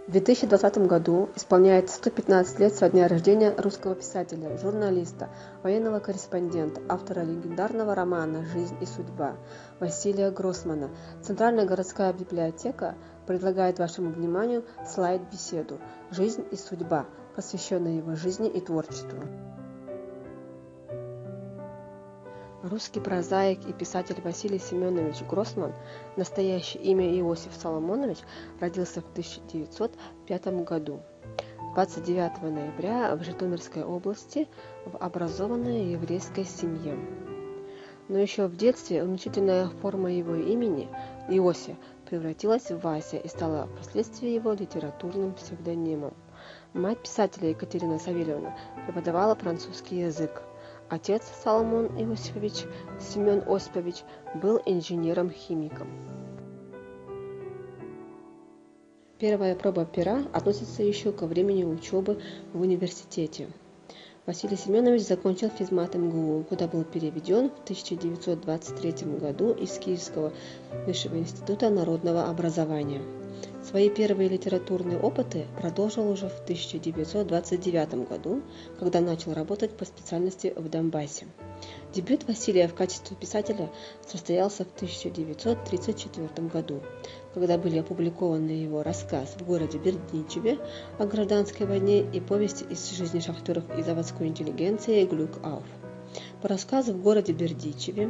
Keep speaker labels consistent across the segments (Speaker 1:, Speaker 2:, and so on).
Speaker 1: В 2020 году исполняется 115 лет со дня рождения русского писателя, журналиста, военного корреспондента, автора легендарного романа «Жизнь и судьба» Василия Гроссмана. Центральная городская библиотека предлагает вашему вниманию слайд-беседу «Жизнь и судьба», посвященную его жизни и творчеству. Русский прозаик и писатель Василий Семенович Гроссман, настоящее имя Иосиф Соломонович, родился в 1905 году, 29 ноября в Житомирской области в образованной еврейской семье. Но еще в детстве уменьшительная форма его имени, Иосиф, превратилась в Вася и стала впоследствии его литературным псевдонимом. Мать писателя Екатерина Савельевна преподавала французский язык. Отец Соломон Иосифович Семен Осипович был инженером-химиком. Первая проба пера относится еще ко времени учебы в университете. Василий Семенович закончил физмат МГУ, куда был переведен в 1923 году из Киевского высшего института народного образования. Свои первые литературные опыты продолжил уже в 1929 году, когда начал работать по специальности в Донбассе. Дебют Василия в качестве писателя состоялся в 1934 году, когда были опубликованы его рассказ «В городе Бердичеве» о гражданской войне и повесть из жизни шахтеров и заводской интеллигенции «Глюк Ауф». По рассказу «В городе Бердичеве»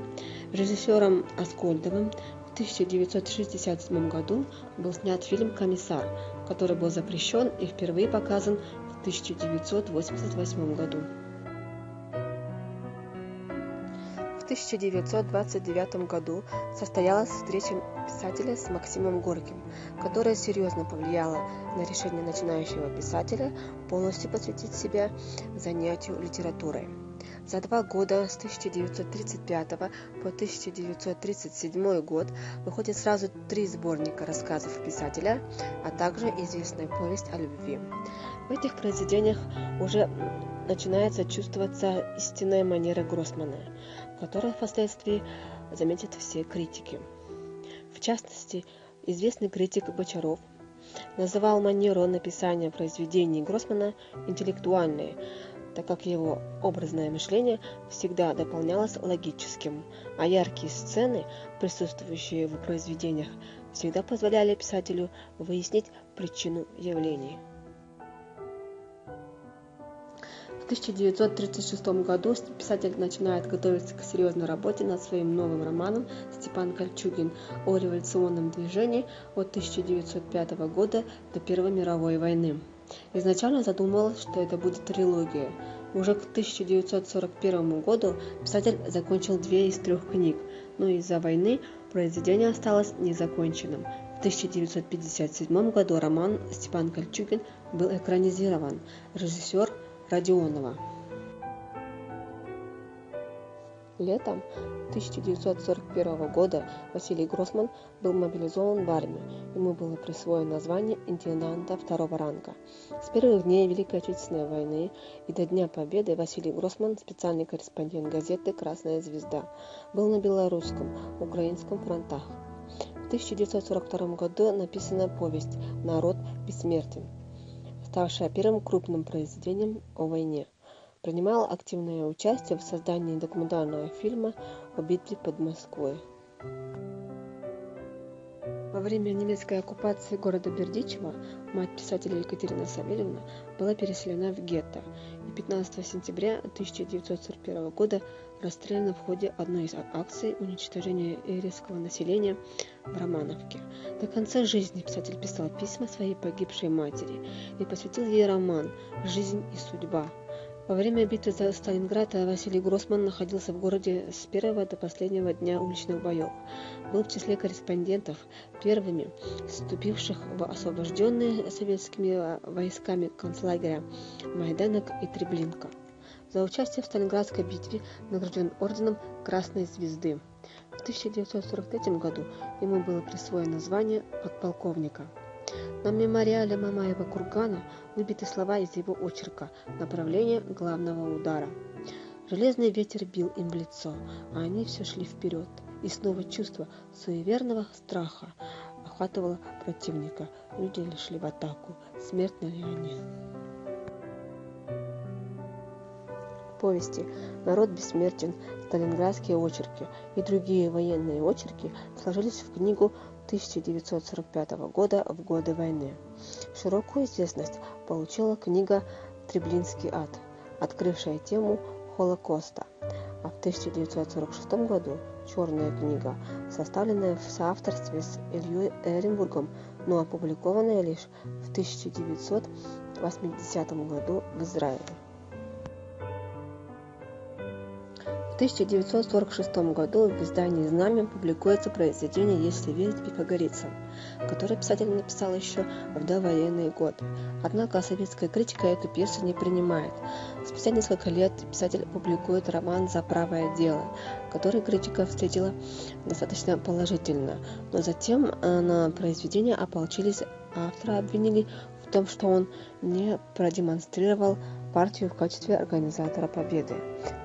Speaker 1: режиссером Аскольдовым в 1967 году был снят фильм «Комиссар», который был запрещен и впервые показан в 1988 году. В 1929 году состоялась встреча писателя с Максимом Горьким, которая серьезно повлияла на решение начинающего писателя полностью посвятить себя занятию литературой. За 2 года, с 1935 по 1937 год, выходит сразу 3 сборника рассказов писателя, а также известная повесть о любви. В этих произведениях уже начинается чувствоваться истинная манера Гроссмана, которую впоследствии заметят все критики. В частности, известный критик Бочаров называл манеру написания произведений Гроссмана интеллектуальной, так как его образное мышление всегда дополнялось логическим, а яркие сцены, присутствующие в произведениях, всегда позволяли писателю выяснить причину явлений. В 1936 году писатель начинает готовиться к серьезной работе над своим новым романом «Степан Кольчугин» о революционном движении от 1905 года до Первой мировой войны. Изначально задумывалось, что это будет трилогия. Уже к 1941 году писатель закончил 2 из 3 книг, но из-за войны произведение осталось незаконченным. В 1957 году роман «Степан Кольчугин» был экранизирован. Режиссер Родионова. Летом 1941 года Василий Гроссман был мобилизован в армию. Ему было присвоено звание интенданта 2-го ранга. С первых дней Великой Отечественной войны и до Дня Победы Василий Гроссман, специальный корреспондент газеты «Красная звезда», был на белорусском, украинском фронтах. В 1942 году написана повесть «Народ бессмертен», ставшая первым крупным произведением о войне. Принимал активное участие в создании документального фильма о битве под Москвой. Во время немецкой оккупации города Бердичева мать писателя Екатерина Савельевна была переселена в гетто и 15 сентября 1941 года расстреляна в ходе одной из акций уничтожения еврейского населения в Романовке. До конца жизни писатель писал письма своей погибшей матери и посвятил ей роман «Жизнь и судьба». Во время битвы за Сталинград Василий Гроссман находился в городе с первого до последнего дня уличных боев. Был в числе корреспондентов, первыми вступивших в освобожденные советскими войсками концлагеря Майданок и Треблинка. За участие в Сталинградской битве награжден орденом Красной Звезды. В 1943 году ему было присвоено звание подполковника. На мемориале Мамаева кургана выбиты слова из его очерка «Направление главного удара». Железный ветер бил им в лицо, а они все шли вперед. И снова чувство суеверного страха охватывало противника. Люди ли шли в атаку, смертны ли они? Повести «Народ бессмертен», «Сталинградские очерки» и другие военные очерки сложились в книгу 1945 года «В годы войны». Широкую известность получила книга «Треблинский ад», открывшая тему Холокоста, а в 1946 году «Черная книга», составленная в соавторстве с Ильей Эренбургом, но опубликованная лишь в 1980 году в Израиле. В 1946 году в издании «Знамя» публикуется произведение «Если верить пифагорейцам», которое писатель написал еще в довоенные годы. Однако советская критика эту пьесу не принимает. Спустя несколько лет писатель публикует роман «За правое дело», который критика встретила достаточно положительно, но затем на произведение ополчились, автора обвинили в том, что он не продемонстрировал партию в качестве организатора победы.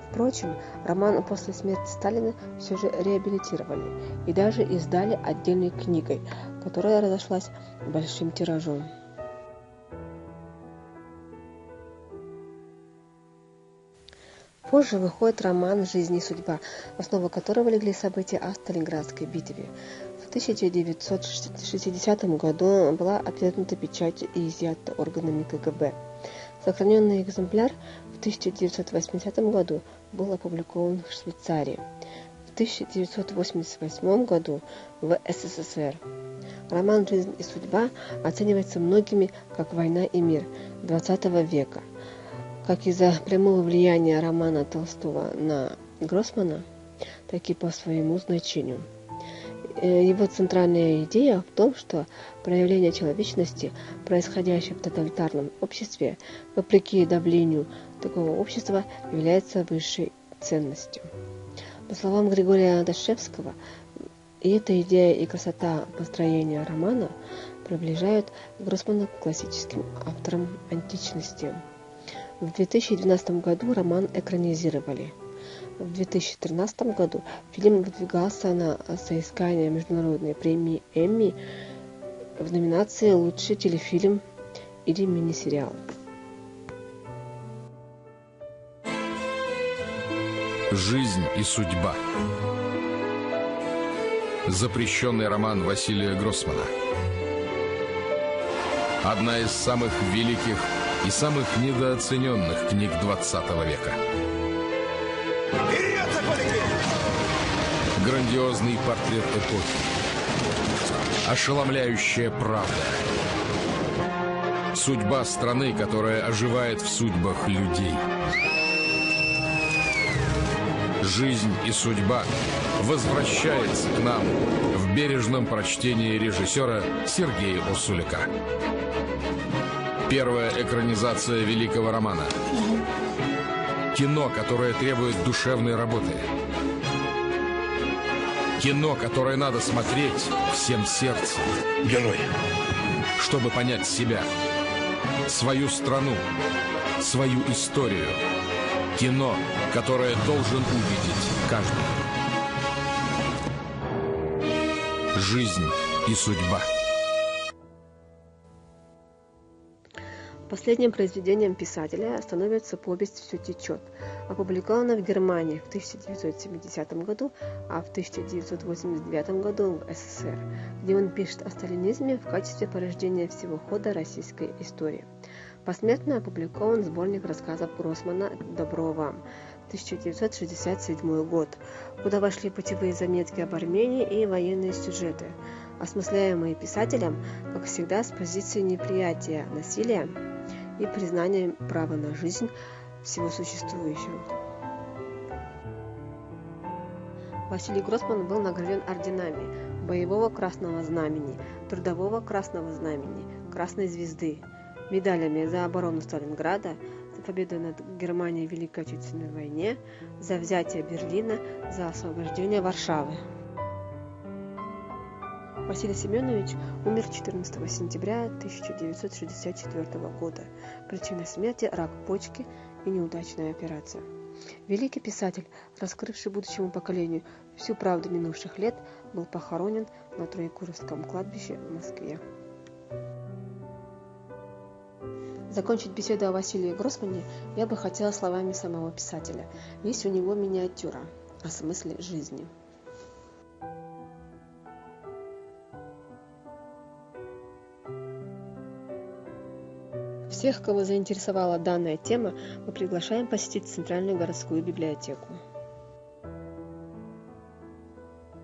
Speaker 1: Впрочем, роман после смерти Сталина все же реабилитировали и даже издали отдельной книгой, которая разошлась большим тиражом. Позже выходит роман «Жизнь и судьба», в основу которого легли события о Сталинградской битве. В 1960 году была отвергнута печать и изъята органами КГБ. Сохраненный экземпляр в 1980 году был опубликован в Швейцарии, в 1988 году в СССР. Роман «Жизнь и судьба» оценивается многими как «Война и мир» XX века, как из-за прямого влияния романа Толстого на Гроссмана, так и по своему значению. Его центральная идея в том, что проявление человечности, происходящее в тоталитарном обществе, вопреки давлению такого общества, является высшей ценностью. По словам Григория Дашевского, и эта идея и красота построения романа приближают Гроссмана к классическим авторам античности. В 2012 году роман экранизировали. В 2013 году фильм выдвигался на соискание международной премии Эмми в номинации «Лучший телефильм или мини-сериал».
Speaker 2: «Жизнь и судьба». Запрещенный роман Василия Гроссмана. Одна из самых великих и самых недооцененных книг XX века. Грандиозный портрет эпохи. Ошеломляющая правда. Судьба страны, которая оживает в судьбах людей. «Жизнь и судьба» возвращается к нам в бережном прочтении режиссера Сергея Урсуляка. Первая экранизация великого романа. Кино, которое требует душевной работы. Кино, которое надо смотреть всем сердцем.
Speaker 3: Герой.
Speaker 2: Чтобы понять себя, свою страну, свою историю. Кино, которое должен увидеть каждый. «Жизнь и судьба».
Speaker 1: Последним произведением писателя становится повесть «Все течет», опубликована в Германии в 1970 году, а в 1989 году в СССР, где он пишет о сталинизме в качестве порождения всего хода российской истории. Посмертно опубликован сборник рассказов Гроссмана «Добро вам», 1967 год, куда вошли путевые заметки об Армении и военные сюжеты, осмысляемые писателем, как всегда, с позиции неприятия насилия и признания права на жизнь всего существующего. Василий Гроссман был награжден орденами Боевого Красного Знамени, Трудового Красного Знамени, Красной Звезды, медалями за оборону Сталинграда, за победу над Германией в Великой Отечественной войне, за взятие Берлина, за освобождение Варшавы. Василий Семенович умер 14 сентября 1964 года. Причина смерти – рак почки и неудачная операция. Великий писатель, раскрывший будущему поколению всю правду минувших лет, был похоронен на Троекуровском кладбище в Москве. Закончить беседу о Василии Гроссмане я бы хотела словами самого писателя. Есть у него миниатюра о смысле жизни. Всех, кого заинтересовала данная тема, мы приглашаем посетить Центральную городскую библиотеку.